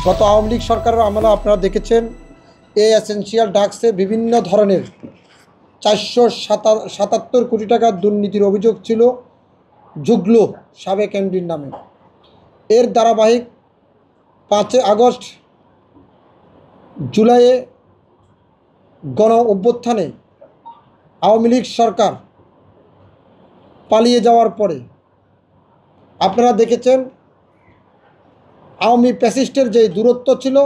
গত আওয়ামী লীগ সরকারের আমলে আপনারা দেখেছেন এই এসেনশিয়াল ড্রাগসে বিভিন্ন ধরনের 477 কোটি টাকার দুর্নীতির অভিযোগ ছিল জুগলো সাবেক এমডির নামে। এর ধারাবাহিক 5 আগস্ট জুলাইয়ে গণ অভ্যুত্থানে আওয়ামী লীগ সরকার পালিয়ে যাওয়ার পরে আপনারা দেখেছেন আওয়ামী প্যাসিস্টের যে দূরত্ব ছিল,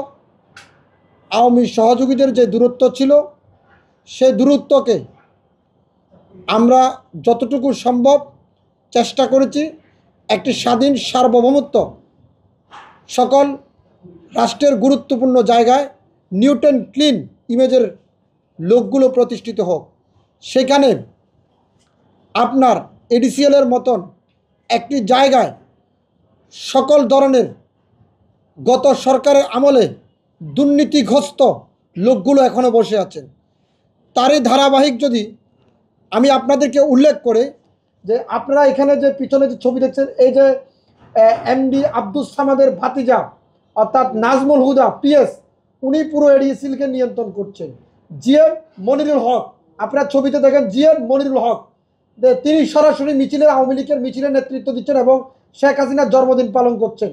আওয়ামী সহযোগীদের যে দূরত্ব ছিল, সেই দূরত্বকে আমরা যতটুকু সম্ভব চেষ্টা করেছি একটি স্বাধীন সার্বভৌমত্ব সকল রাষ্ট্রের গুরুত্বপূর্ণ জায়গায় নিউটন ক্লিন ইমেজের লোকগুলো প্রতিষ্ঠিত হোক। সেখানে আপনার এডিসিএলের মতন একটি জায়গায় সকল ধরনের গত সরকারের আমলে দুর্নীতিগ্রস্ত লোকগুলো এখনও বসে আছেন। তারই ধারাবাহিক যদি আমি আপনাদেরকে উল্লেখ করে যে আপনারা এখানে যে পিছনে যে ছবি দেখছেন, এই যে এমডি আব্দুস সামাদের ভাতিজা অর্থাৎ নাজমুল হুদা পিএস, উনি পুরো এডিসিএলকে নিয়ন্ত্রণ করছেন। জিএম মনিরুল হক, আপনারা ছবিতে দেখেন জিএম মনিরুল হক, তিনি সরাসরি আওয়ামী লীগের মিছিলের নেতৃত্ব দিচ্ছেন এবং শেখ হাসিনার জন্মদিন পালন করছেন।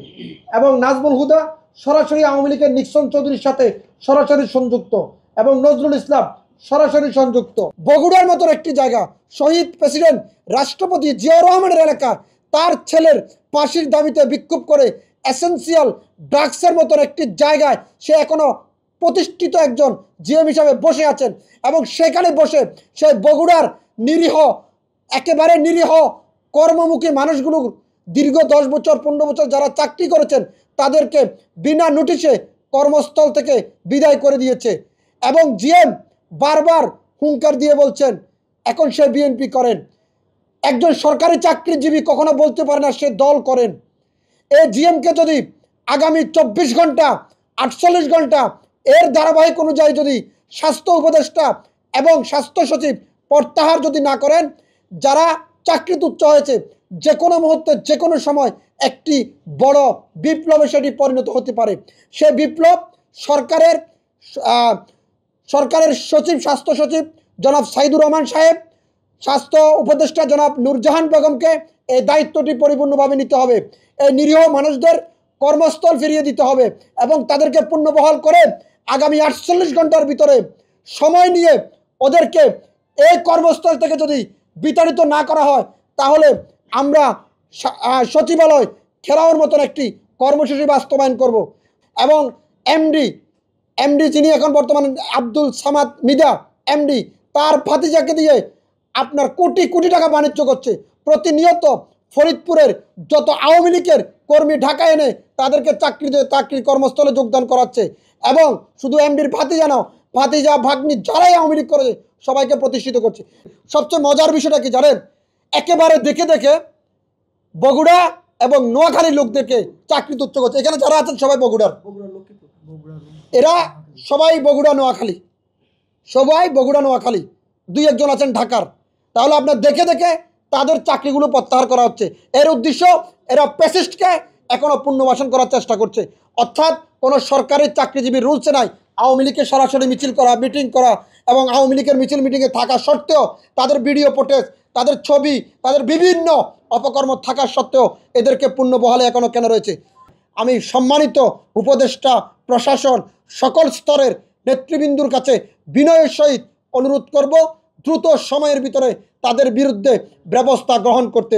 এবং নাজমুল হুদা সরাসরি আওয়ামী লীগের নিক্সন চৌধুরীর সাথে সরাসরি সংযুক্ত এবং নজরুল ইসলাম সরাসরি সংযুক্ত। বগুড়ার মতো একটি জায়গা, শহীদ প্রেসিডেন্ট রাষ্ট্রপতি জিয়াউর রহমানের এলাকা, তার ছেলের ফাঁসির দাবিতে বিক্ষোভ করে এসেনশিয়াল ড্রাগসের মতো একটি জায়গায় সে এখনো প্রতিষ্ঠিত একজন জিএম হিসাবে বসে আছেন। এবং সেখানে বসে সে বগুড়ার নিরীহ, একেবারে নিরীহ কর্মমুখী মানুষগুলো দীর্ঘ 10 বছর 15 বছর যারা চাকরি করেছেন তাদেরকে বিনা নোটিশে কর্মস্থল থেকে বিদায় করে দিয়েছে। এবং জিএম বারবার হুঙ্কার দিয়ে বলছেন এখন সে বিএনপি করেন। একজন সরকারি চাকরিজীবী কখনো বলতে পারে না সে দল করেন। এই জিএমকে যদি আগামী 24 ঘন্টা 48 ঘন্টা এর ধারাবাহিক অনুযায়ী যদি স্বাস্থ্য উপদেষ্টা এবং স্বাস্থ্য সচিব প্রত্যাহার যদি না করেন, যারা চাকরিচ্যুত হয়েছে যে কোনো মুহূর্তে যে কোনো সময় একটি বড় বিপ্লবে সেটি পরিণত হতে পারে। সে বিপ্লব সরকারের সচিব, স্বাস্থ্য সচিব জনাব সাইদুর রহমান সাহেব, স্বাস্থ্য উপদেষ্টা জনাব নূরজাহান বেগমকে এই দায়িত্বটি পরিপূর্ণভাবে নিতে হবে। এই নিরীহ মানুষদের কর্মস্থল ফিরিয়ে দিতে হবে এবং তাদেরকে পুনর্বহাল করে আগামী 48 ঘন্টার ভিতরে সময় নিয়ে ওদেরকে এই কর্মস্থল থেকে যদি বিতাড়িত না করা হয় তাহলে আমরা সচিবালয় ঘেরাওর মতন একটি কর্মসূচি বাস্তবায়ন করব। এবং এমডি যিনি এখন বর্তমানে আব্দুল সামাদ মিদা এমডি, তার ভাতিজাকে দিয়ে আপনার কোটি কোটি টাকা বাণিজ্য করছে। প্রতিনিয়ত ফরিদপুরের যত আওয়ামী লীগের কর্মী ঢাকা এনে তাদেরকে চাকরি কর্মস্থলে যোগদান করাচ্ছে। এবং শুধু এমডির ভাতিজা নাও, ভাতিজা ভাগ্নি যারাই আওয়ামী লীগ করেছে সবাইকে প্রতিষ্ঠিত করছে। সবচেয়ে মজার বিষয়টা কি জানেন? একেবারে দেখে দেখে বগুড়া এবং নোয়াখালীর লোকদেরকে চাকরিচ্যুত করছে। এখানে যারা আছেন সবাই বগুড়ার, এরা সবাই বগুড়া নোয়াখালী, সবাই বগুড়া নোয়াখালী, 2-1 জন আছেন ঢাকার। তাহলে আপনার দেখে দেখে তাদের চাকরিগুলো প্রত্যাহার করা হচ্ছে। এর উদ্দেশ্য এরা প্যাসিস্টকে এখনও পুনর্বাসন করার চেষ্টা করছে। অর্থাৎ কোনো সরকারি চাকরিজীবী রুলসে নাই আওয়ামী লীগের সরাসরি মিছিল করা, মিটিং করা এবং আওয়ামী লীগের মিটিংয়ে থাকা সত্ত্বেও তাদের ভিডিও ফুটেজ, তাদের ছবি, তাদের বিভিন্ন অপকর্ম থাকা সত্ত্বেও এদেরকে পুনর্বহালে এখনও কেন রয়েছে। আমি সম্মানিত উপদেষ্টা, প্রশাসন, সকল স্তরের নেতৃবৃন্দুর কাছে বিনয়ের সহিত অনুরোধ করব দ্রুত সময়ের ভিতরে তাদের বিরুদ্ধে ব্যবস্থা গ্রহণ করতে।